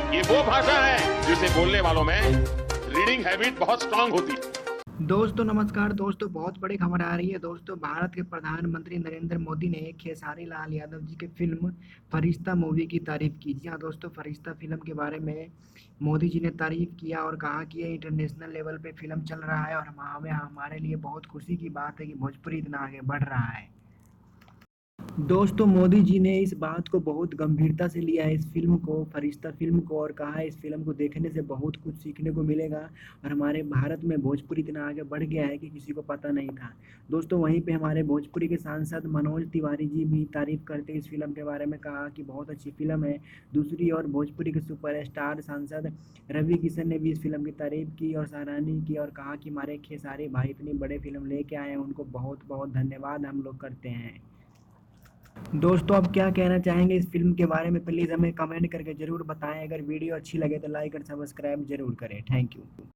ये वो भाषा है जिसे बोलने वालों में रीडिंग हैबिट बहुत स्ट्रांग होती है। दोस्तों नमस्कार। दोस्तों बहुत बड़ी खबर आ रही है। दोस्तों भारत के प्रधानमंत्री नरेंद्र मोदी ने खेसारी लाल यादव जी की फिल्म फरिश्ता मूवी की तारीफ की। जी हाँ दोस्तों, फरिश्ता फिल्म के बारे में मोदी जी ने तारीफ किया और कहा कि ये इंटरनेशनल लेवल पे फिल्म चल रहा है और हमें हमारे लिए बहुत खुशी की बात है कि भोजपुरी इतना आगे बढ़ रहा है। दोस्तों मोदी जी ने इस बात को बहुत गंभीरता से लिया है, इस फिल्म को, फरिश्ता फिल्म को, और कहा है इस फिल्म को देखने से बहुत कुछ सीखने को मिलेगा और हमारे भारत में भोजपुरी इतना आगे बढ़ गया है कि किसी को पता नहीं था। दोस्तों वहीं पे हमारे भोजपुरी के सांसद मनोज तिवारी जी भी तारीफ करते इस फिल्म के बारे में, कहा कि बहुत अच्छी फिल्म है। दूसरी ओर भोजपुरी के सुपरस्टार सांसद रवि किशन ने भी इस फिल्म की तारीफ की और सराहनीय की और कहा कि हमारे खेसारी भाई इतनी बड़े फिल्म लेके आए हैं, उनको बहुत बहुत धन्यवाद हम लोग करते हैं। दोस्तों आप क्या कहना चाहेंगे इस फिल्म के बारे में, प्लीज़ हमें कमेंट करके ज़रूर बताएं। अगर वीडियो अच्छी लगे तो लाइक और सब्सक्राइब जरूर करें। Thank you.